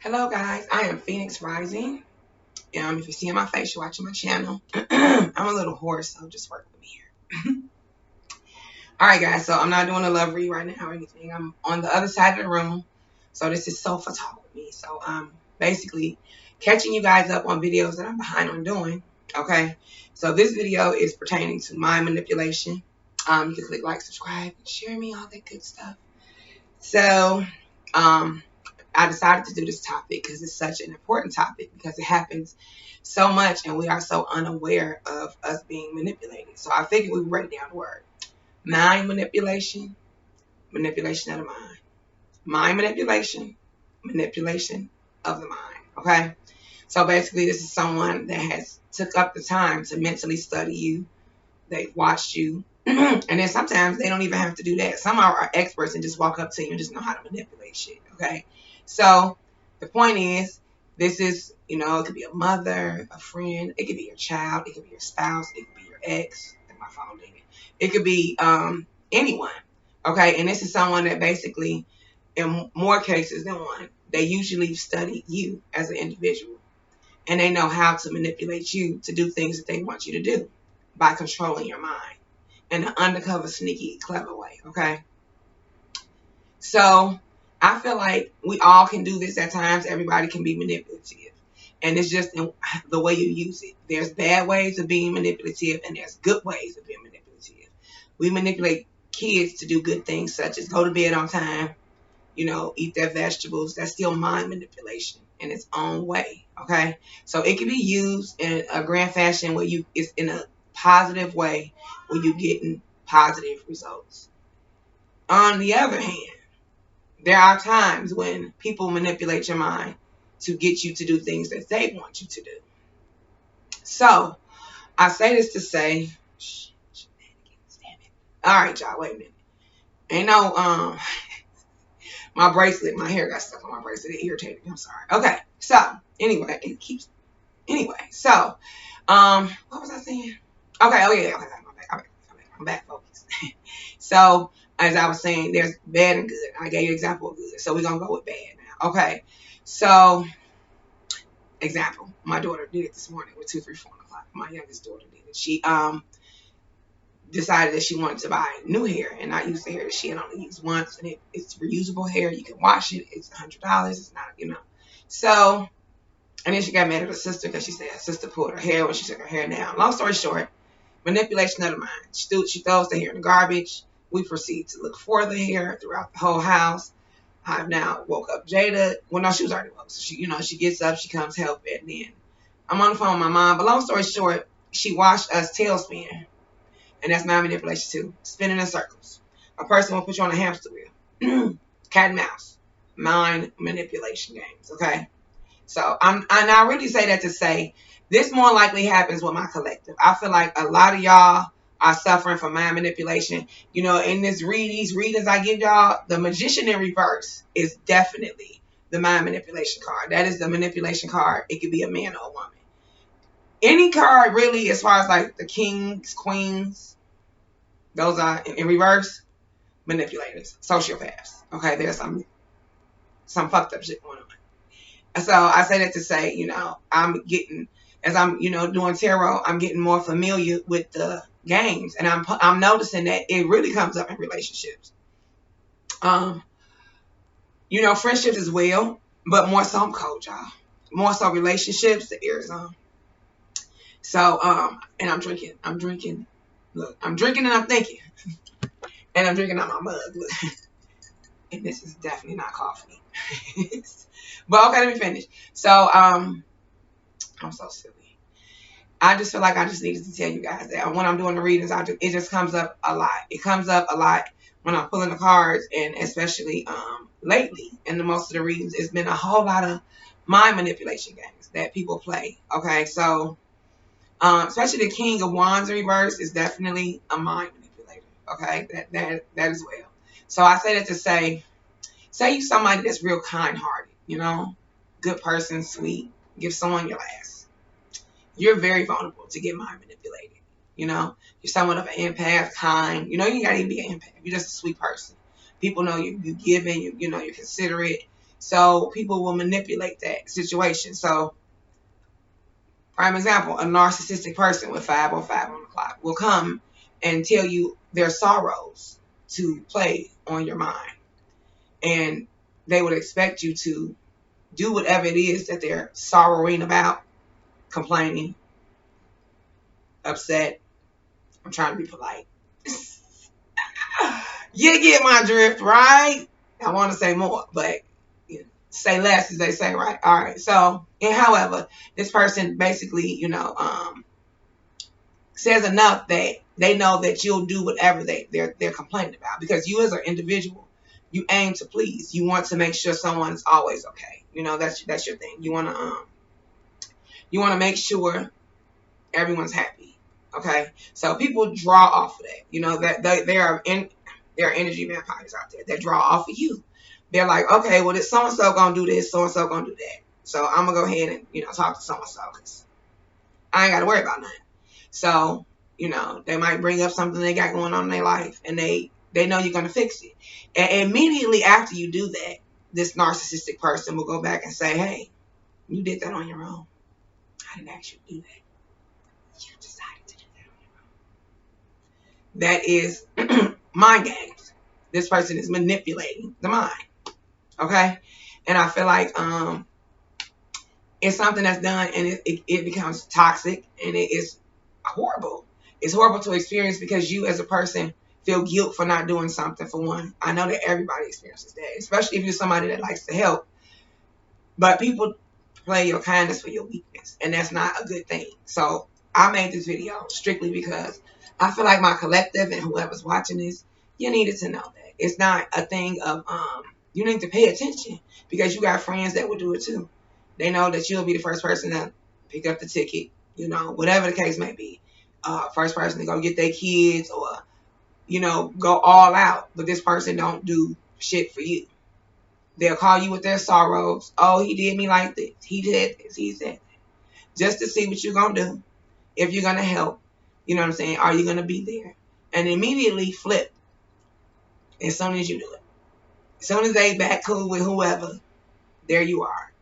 Hello guys, I am Phoenix Rising. If you're seeing my face, you're watching my channel. I'm a little hoarse, so just work with me here. Alright guys, so I'm not doing a love read right now or anything. I'm on the other side of the room. So this is sofa talk with me. So basically catching you guys up on videos that I'm behind on doing. Okay. So this video is pertaining to mind manipulation. You can click like, subscribe, and share me, all that good stuff. So um I decided to do this topic because it's such an important topic because it happens so much and we are so unaware of us being manipulated. So I figured we would break down the word. Mind manipulation, manipulation of the mind. Mind manipulation, manipulation of the mind. Okay? So basically this is someone that has took up the time to mentally study you. They've watched you. And then sometimes they don't even have to do that. Some are experts and just walk up to you and just know how to manipulate shit. Okay? So the point is, this is, it could be a mother, a friend, it could be your child, it could be your spouse, it could be your ex. I think my phone did it. It could be anyone. Okay? And this is someone that basically, in more cases than one, they usually study you as an individual. And they know how to manipulate you to do things that they want you to do by controlling your mind in an undercover, sneaky, clever way. Okay? So I feel like we all can do this at times. Everybody can be manipulative. And it's just in the way you use it. There's bad ways of being manipulative and there's good ways of being manipulative. We manipulate kids to do good things such as go to bed on time, eat their vegetables. That's still mind manipulation in its own way. Okay? So it can be used in a grand fashion where it's in a positive way where you're getting positive results. On the other hand, there are times when people manipulate your mind to get you to do things that they want you to do. So, I say this to say, all right, y'all, wait a minute. Ain't no, my bracelet, my hair got stuck on my bracelet. It irritated me. I'm sorry. Okay, so, so, what was I saying? Okay, oh yeah, okay, I'm back focused. So, as I was saying, there's bad and good. I gave you an example of good. So we're going to go with bad now. Okay. So, example, my daughter did it this morning with 2, 3, 4 o'clock. My youngest daughter did it. She decided that she wanted to buy new hair and not use the hair that she had only used once. And it's reusable hair. You can wash it. It's $100. It's not, So, and then she got mad at her sister because she said her sister pulled her hair when she took her hair down. Long story short, manipulation of the mind. She throws the hair in the garbage. We proceed to look for the hair throughout the whole house. I've now woke up Jada. Well, no, she was already woke. So she gets up, she comes help, and then I'm on the phone with my mom. But long story short, she watched us tailspin, and that's mind manipulation too. Spinning in circles. A person will put you on a hamster wheel. Cat and mouse. Mind manipulation games. Okay. So and I really say that to say this more likely happens with my collective. I feel like a lot of y'all are suffering from mind manipulation. In these readings I give y'all, the magician in reverse is definitely the mind manipulation card. That is the manipulation card. It could be a man or a woman. Any card really, as far as like the kings, queens, those are in reverse, manipulators, sociopaths. Okay, there's some fucked up shit going on. So I say that to say, I'm getting, as I'm, doing tarot, I'm getting more familiar with the games, and I'm noticing that it really comes up in relationships. Friendships as well, but more so I'm cold, y'all. More so relationships, the air zone. So, and I'm drinking. Look, I'm drinking and I'm thinking, and I'm drinking out my mug. Look. And this is definitely not coffee. But okay, let me finish. So, I'm so silly. I just feel like I just needed to tell you guys that when I'm doing the readings, it just comes up a lot. It comes up a lot when I'm pulling the cards, and especially lately in the most of the readings, it's been a whole lot of mind manipulation games that people play. Okay, so especially the King of Wands reverse is definitely a mind manipulator. Okay, that as well. So I say that to say you somebody that's real kind-hearted, good person, sweet, give someone your last. You're very vulnerable to get mind manipulated. You're somewhat of an empath, kind. You gotta even be an empath. You're just a sweet person. People know you're giving. You're considerate. So people will manipulate that situation. So, prime example, a narcissistic person with 505 on the clock will come and tell you their sorrows to play on your mind. And they would expect you to do whatever it is that they're sorrowing about, complaining, upset. I'm trying to be polite. You get my drift, right? I want to say more, but say less, as they say, right? All right. So, and however, this person basically, says enough that they know that you'll do whatever they're complaining about, because you as an individual, you aim to please. You want to make sure someone's always okay. That's your thing. You want to make sure everyone's happy. Okay. So people draw off of that. That there are energy vampires out there that draw off of you. They're like, okay, well, this so and so gonna do this, so and so gonna do that. So I'm gonna go ahead and talk to so and so, because I ain't got to worry about nothing. So they might bring up something they got going on in their life, and they know you're gonna fix it. And immediately after you do that, this narcissistic person will go back and say, hey, you did that on your own. I didn't ask you to do that. You decided to do that on your own. That is mind games. This person is manipulating the mind. Okay? And I feel like it's something that's done, and it becomes toxic, and it is horrible. It's horrible to experience, because you as a person feel guilt for not doing something. For one, I know that everybody experiences that, especially if you're somebody that likes to help. But people play your kindness for your weakness, and that's not a good thing. So I made this video strictly because I feel like my collective and whoever's watching this, you needed to know that it's not a thing of you need to pay attention, because you got friends that will do it too. They know that you'll be the first person to pick up the ticket, whatever the case may be. First person to go get their kids, or go all out. But this person don't do shit for you. They'll call you with their sorrows. Oh, he did me like this. He did this. He said that. Just to see what you're going to do. If you're going to help. You know what I'm saying? Are you going to be there? And immediately flip as soon as you do it. As soon as they back cool with whoever, there you are.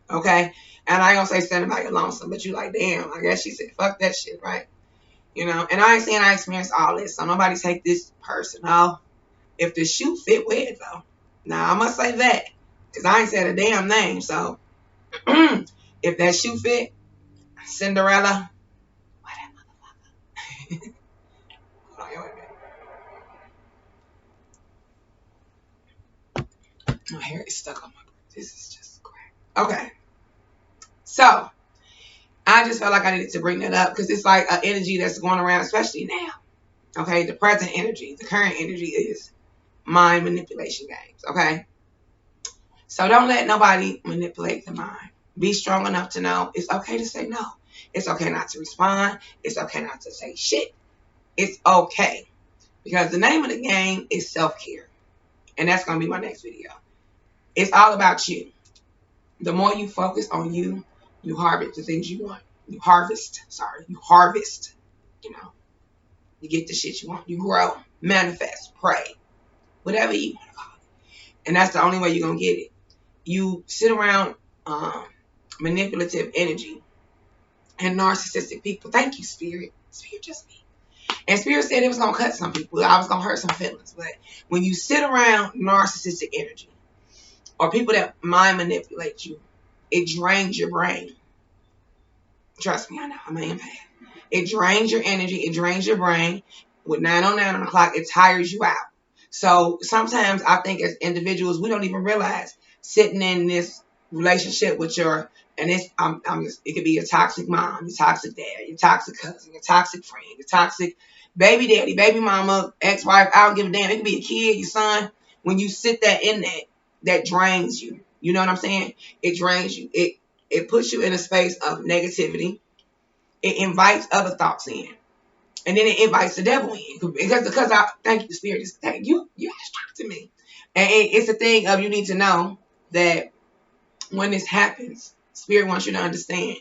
Okay? And I ain't going to say standing by your lonesome, but you like, damn, I guess she said, fuck that shit, right? And I ain't saying I experienced all this, so nobody take this personal. If the shoe fit, wear it, though. Now, I must say that, because I ain't said a damn name. So, if that shoe fit, Cinderella, wear that motherfucker. Hold on, wait a minute. My hair is stuck on my breath. This is just crap. Okay. So, I just felt like I needed to bring that up, because it's like an energy that's going around, especially now. Okay, the present energy, the current energy is mind manipulation games. Okay, so don't let nobody manipulate the mind. Be strong enough to know it's okay to say no. It's okay not to respond. It's okay not to say shit. It's okay, because the name of the game is self-care, and that's going to be my next video. It's all about you. The more you focus on you, you harvest the things you want. You harvest. You get the shit you want. You grow, manifest, pray, whatever you want to call it. And that's the only way you're going to get it. You sit around manipulative energy and narcissistic people. Thank you, Spirit. Spirit just me. And Spirit said it was going to cut some people. I was going to hurt some feelings. But when you sit around narcissistic energy or people that mind manipulate you, it drains your brain. Trust me, I know. I'm an empath. It drains your energy. It drains your brain. With 9:09 on the clock, it tires you out. So sometimes I think as individuals, we don't even realize sitting in this relationship with your, and it's, it could be your toxic mom, your toxic dad, your toxic cousin, your toxic friend, your toxic baby daddy, baby mama, ex-wife, I don't give a damn. It could be a kid, your son. When you sit that in that drains you. You know what I'm saying? It drains you. It puts you in a space of negativity. It invites other thoughts in. And then it invites the devil in. Because I thank you, Spirit. Thank you. You instructed me. And it's a thing of, you need to know that when this happens, Spirit wants you to understand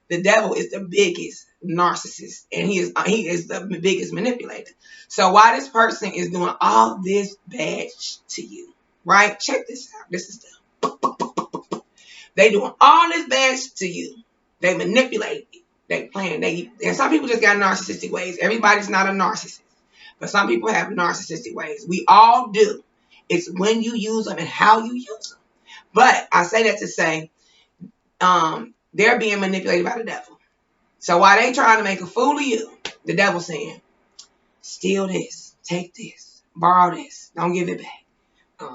the devil is the biggest narcissist, and he is the biggest manipulator. So while this person is doing all this bad to you, right? Check this out. This is them. They doing all this bad shit to you. They manipulate you. They playing. And some people just got narcissistic ways. Everybody's not a narcissist, but some people have narcissistic ways. We all do. It's when you use them and how you use them. But I say that to say, they're being manipulated by the devil. So while they trying to make a fool of you, the devil's saying, steal this, take this, borrow this, don't give it back.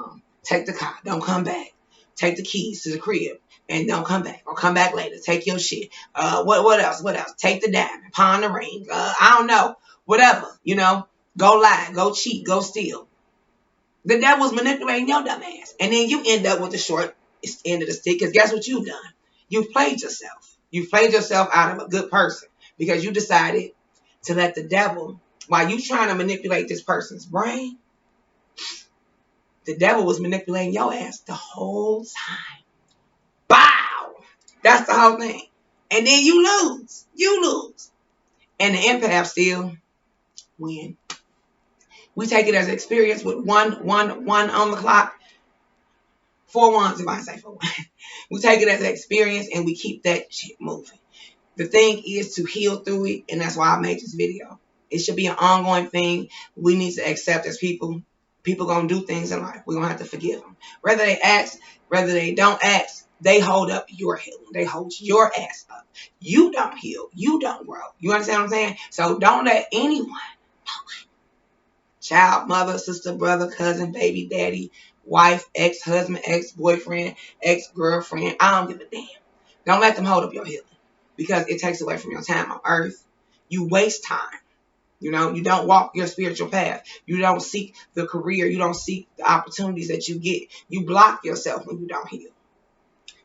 Take the car, don't come back. Take the keys to the crib and don't come back, or come back later. Take your shit. What else? What else? Take the diamond, pawn the ring. I don't know. Whatever. Go lie, go cheat, go steal. The devil's manipulating your dumb ass. And then you end up with the short end of the stick, because guess what you've done? You've played yourself. You've played yourself out of a good person because you decided to let the devil, while you trying to manipulate this person's brain, the devil was manipulating your ass the whole time. Bow! That's the whole thing. And then you lose. You lose. And the empath still win. We take it as an experience with one on the clock. 4 ones, if I say 4 ones. We take it as an experience and we keep that shit moving. The thing is to heal through it, and that's why I made this video. It should be an ongoing thing. We need to accept as people. People gonna do things in life. We're gonna have to forgive them. Whether they ask, whether they don't ask, they hold up your healing. They hold your ass up. You don't heal. You don't grow. You understand what I'm saying? So don't let anyone, child, mother, sister, brother, cousin, baby, daddy, wife, ex-husband, ex-boyfriend, ex-girlfriend, I don't give a damn. Don't let them hold up your healing, because it takes away from your time on earth. You waste time. You don't walk your spiritual path. You don't seek the career. You don't seek the opportunities that you get. You block yourself when you don't heal.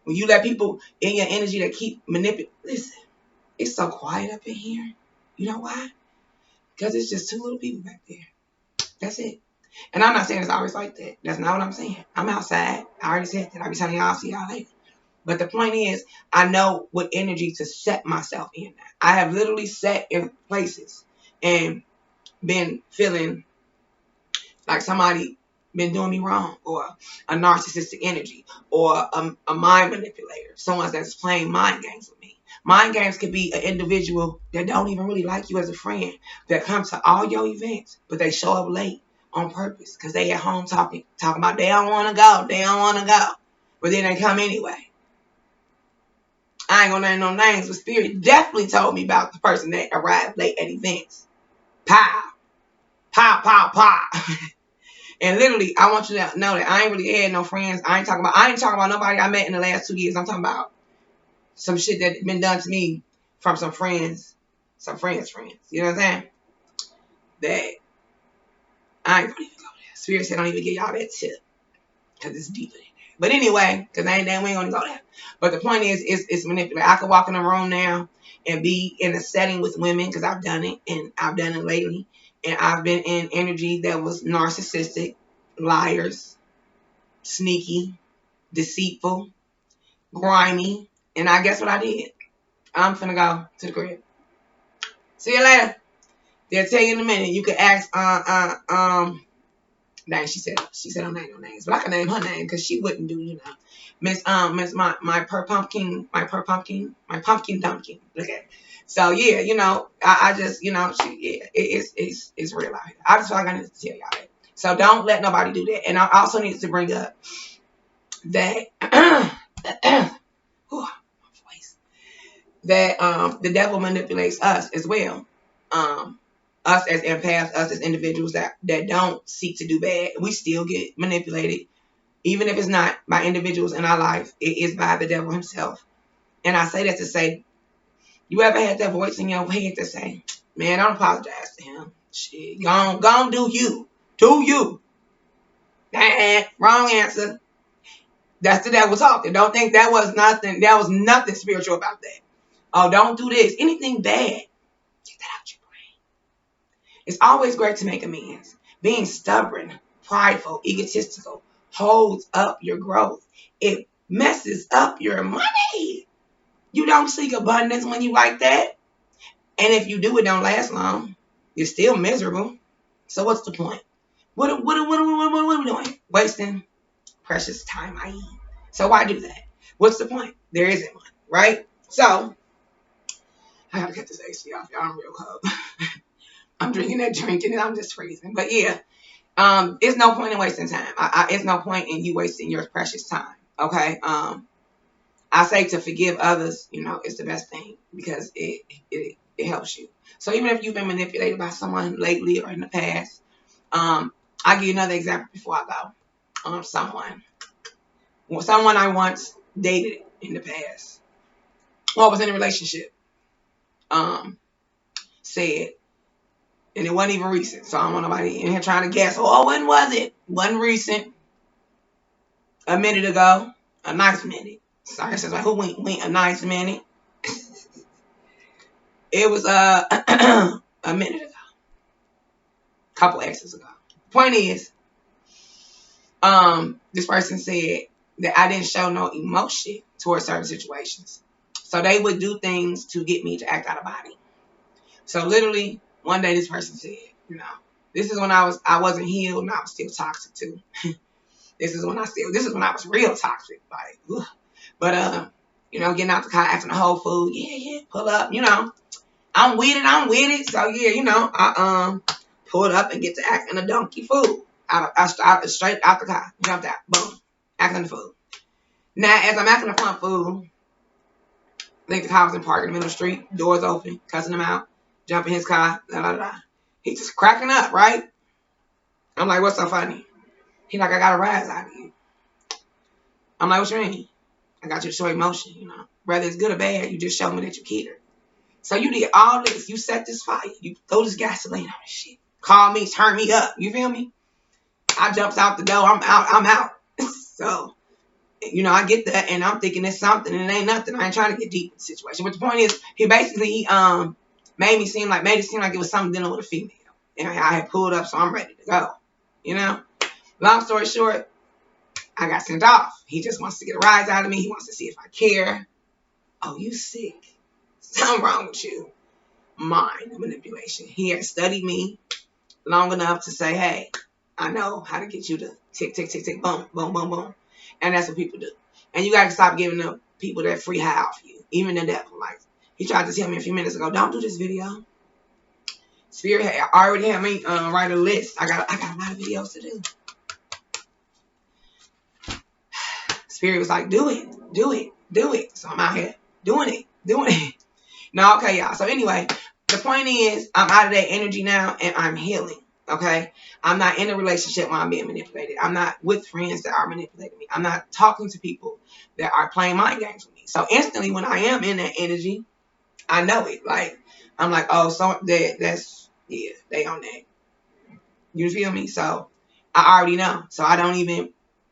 When you let people in your energy that keep manipulating. Listen, it's so quiet up in here. You know why? Because it's just 2 little people back there. That's it. And I'm not saying it's always like that. That's not what I'm saying. I'm outside. I already said that. I'll be telling y'all, I'll see y'all later. But the point is, I know what energy to set myself in. I have literally sat in places and been feeling like somebody been doing me wrong, or a narcissistic energy, or a mind manipulator, someone that's playing mind games with me. Mind games could be an individual that don't even really like you as a friend, that comes to all your events, but they show up late on purpose because they at home talking about they don't want to go, but then they come anyway. I ain't gonna name no names, but Spirit definitely told me about the person that arrived late at events. Pow, pow, pow, pow. And literally, I want you to know that I ain't really had no friends. I ain't talking about nobody I met in the last 2 years. I'm talking about some shit that been done to me from some friends. You know what I'm saying? That I ain't gonna even go there. Spirit said don't even give y'all that tip, because it's deeper than that. But anyway, because we ain't gonna go there. But the point is, it's manipulated. I could walk in a room now and be in a setting with women, because I've done it, and I've done it lately. And I've been in energy that was narcissistic, liars, sneaky, deceitful, grimy. And I guess what I did? I'm finna go to the crib. See you later. They'll tell you in a minute. You can ask, dang, she said don't name no names, but I can name her name because she wouldn't do, Miss my pumpkin dumpkin. Okay. So yeah, I just, it's real out here. I just feel like I need to tell y'all that. So don't let nobody do that. And I also need to bring up that that the devil manipulates us as well. Us as empaths, us as individuals that don't seek to do bad, we still get manipulated. Even if it's not by individuals in our life, it is by the devil himself. And I say that to say, you ever had that voice in your head that say, man, don't apologize to him. Shit, go on, do you. Do you. Wrong answer. That's the devil talking. Don't think that was nothing spiritual about that. Oh, don't do this. Anything bad, get that out your brain. It's always great to make amends. Being stubborn, prideful, egotistical holds up your growth. It messes up your money. You don't seek abundance when you like that. And if you do, it don't last long. You're still miserable. So what's the point? What are we doing? Wasting precious time, i.e. So why do that? What's the point? There isn't one, right? So I gotta cut this AC off, y'all. I'm real cold. I'm drinking that drink and I'm just freezing. But yeah, it's no point in wasting time. It's no point in you wasting your precious time. Okay. I say to forgive others, it's the best thing because it helps you. So even if you've been manipulated by someone lately or in the past, I'll give you another example before I go. Someone I once dated in the past, or was in a relationship, said, and it wasn't even recent, so I don't want nobody in here trying to guess, oh, when was it? Wasn't recent. A minute ago. A nice minute. Sorry, says like, who went a nice minute? It was a minute ago. A couple exes ago. Point is, this person said that I didn't show no emotion towards certain situations. So they would do things to get me to act out of body. So literally, one day this person said, this is when I wasn't healed and I was still toxic too. This is when I was real toxic. Like, ugh. But getting out the car, acting a whole fool, yeah, pull up, I'm with it. So yeah, I pulled up and get to acting a donkey fool. I started straight out the car, jumped out, boom, acting the fool. Now, as I'm acting a fun fool, I think the car was in park in the middle of the street, doors open, cussing him out, jump in his car, He just cracking up, right? I'm like, what's so funny? He like, I got a rise out of you. I'm like, what you mean? I got you to show emotion, Whether it's good or bad, you just show me that you care. So you did all this. You set this fire. You throw this gasoline on this shit. Call me, turn me up. You feel me? I jumps out the door. I'm out. So, I get that, and I'm thinking it's something, and it ain't nothing. I ain't trying to get deep in the situation. But the point is, he basically made it seem like it was something dealing with a female. And I had pulled up, so I'm ready to go. Long story short, I got sent off. He just wants to get a rise out of me. He wants to see if I care. Oh, you sick. Something wrong with you. Mind manipulation. He had studied me long enough to say, hey, I know how to get you to tick, tick, tick, tick, boom, boom, boom, boom. And that's what people do. And you got to stop giving the people that free high off you. Even the devil. Like, he tried to tell me a few minutes ago, don't do this video. Spirit already had me write a list. I got a lot of videos to do. Spirit was like, do it. So I'm out here doing it. No, okay, y'all. So anyway, the point is, I'm out of that energy now, and I'm healing. Okay, I'm not in a relationship where I'm being manipulated. I'm not with friends that are manipulating me. I'm not talking to people that are playing mind games with me. So instantly, when I am in that energy, I know it. Like, I'm like, oh, so that's they on that. You feel me? So I already know. So I don't even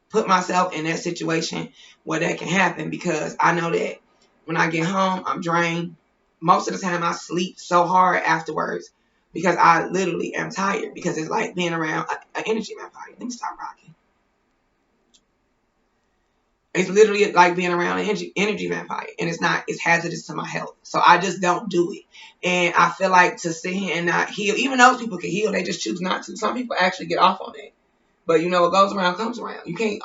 put myself in that situation where that can happen, because I know that when I get home, I'm drained. Most of the time, I sleep so hard afterwards because I literally am tired, because it's like being around an energy vampire. Let me stop rocking. It's literally like being around an energy vampire, and it's hazardous to my health. So I just don't do it. And I feel like to sit here and not heal, even those people can heal, they just choose not to. Some people actually get off on it. But what goes around comes around. You can't,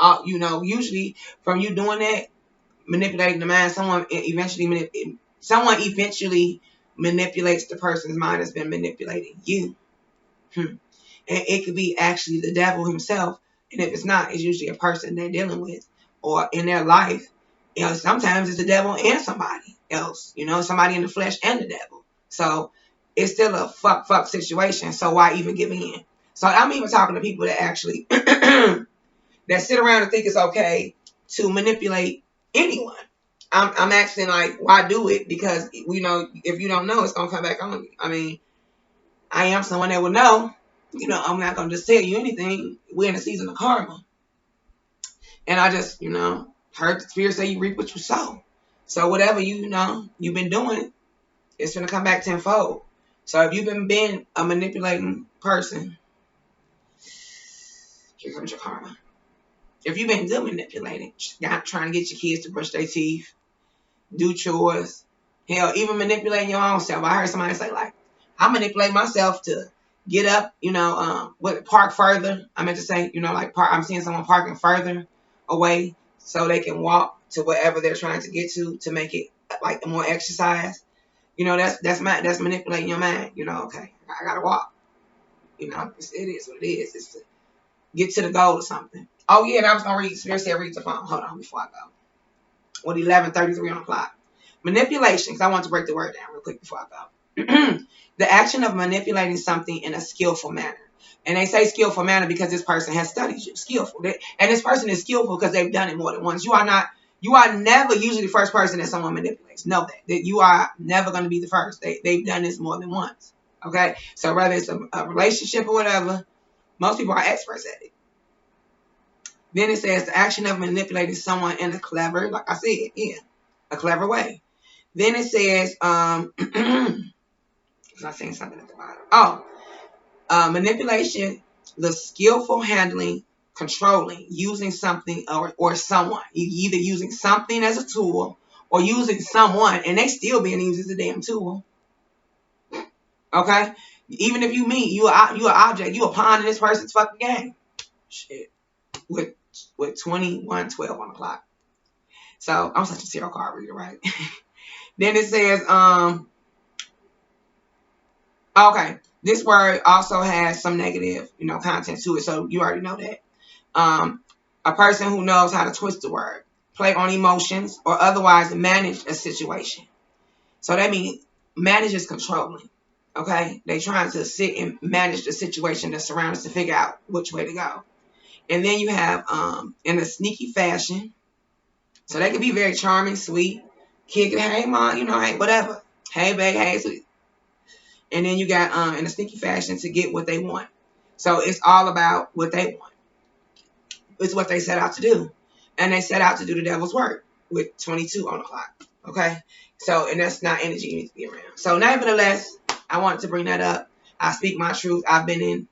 usually from you doing that, manipulating the mind, someone eventually manipulates the person's mind that's been manipulating you. And it could be actually the devil himself. And if it's not, it's usually a person they're dealing with or in their life. Sometimes it's the devil and somebody else, somebody in the flesh and the devil. So it's still a fuck situation. So why even give in? So I'm even talking to people that actually that sit around and think it's okay to manipulate anyone. I'm asking, like, why do it? Because, if you don't know, it's going to come back on you. I mean, I am someone that would know. I'm not going to just tell you anything. We're in a season of karma. And I just, heard the spirit say you reap what you sow. So whatever, you've been doing, it's going to come back tenfold. So if you've been a manipulating person, here comes your karma. If you've been good manipulating, trying to get your kids to brush their teeth, do chores, hell, even manipulating your own self. I heard somebody say, like, I manipulate myself to get up, park further. I meant to say, park. I'm seeing someone parking further away so they can walk to wherever they're trying to get to make it like more exercise. You know, that's manipulating your mind. You know, okay, I gotta walk. You know, it is what it is. It's to get to the goal or something. Oh yeah, and I was gonna read. Spirit said read the phone. Hold on before I go. With 11:33 on the clock. Manipulation. Because I want to break the word down real quick before I go. The action of manipulating something in a skillful manner. And they say skillful manner because this person has studied you. Skillful. And this person is skillful because they've done it more than once. You are never usually the first person that someone manipulates. Know that you are never going to be the first. They've done this more than once. Okay? So whether it's a relationship or whatever, most people are experts at it. Then it says the action of manipulating someone in a clever, like I said, yeah, a clever way. Then it says, I'm not saying something at the bottom. Manipulation, the skillful handling, controlling, using something or someone. Either using something as a tool or using someone, and they still being used as a damn tool. Okay? Even if you mean you an object, you a pawn in this person's fucking game. Shit. With 21:12 on the clock. So I'm such a tarot card reader, right? Then it says, okay, this word also has some negative, content to it. So you already know that. A person who knows how to twist the word, play on emotions, or otherwise manage a situation. So that means manage is controlling. Okay, they trying to sit and manage the situation that surrounds us to figure out which way to go. And then you have in a sneaky fashion. So they can be very charming, sweet, kicking, hey mom, hey whatever, hey babe, hey sweet. And then you got in a sneaky fashion to get what they want. So it's all about what they want. It's what they set out to do, and they set out to do the devil's work with 22 on the clock. Okay, so and that's not energy you need to be around. So nevertheless, I wanted to bring that up. I speak my truth. I've been in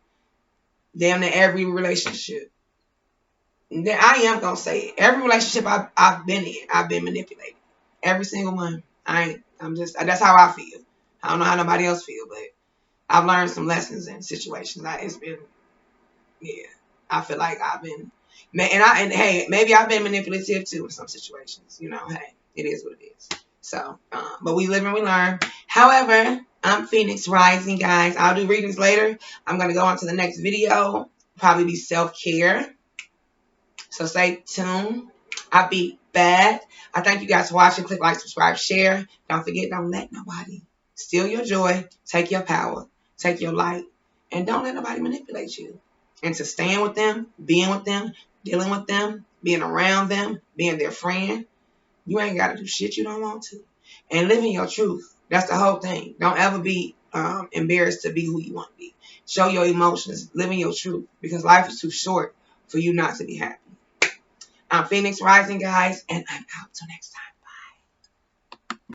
damn near every relationship. I am gonna say it. Every relationship I've been in, I've been manipulated. Every single one. That's how I feel. I don't know how nobody else feel, but I've learned some lessons in situations. I feel like I've been, and hey, maybe I've been manipulative too in some situations. Hey, it is what it is. So, but we live and we learn. However, I'm Phoenix Rising, guys. I'll do readings later. I'm gonna go on to the next video. Probably be self-care. So stay tuned. I'll be back. I thank you guys for watching. Click like, subscribe, share. Don't forget, don't let nobody steal your joy. Take your power. Take your light. And don't let nobody manipulate you. And to stand with them, being with them, dealing with them, being around them, being their friend, you ain't got to do shit you don't want to. And living your truth. That's the whole thing. Don't ever be embarrassed to be who you want to be. Show your emotions. Living your truth. Because life is too short for you not to be happy. I'm Phoenix Rising, guys, and I'm out till next time.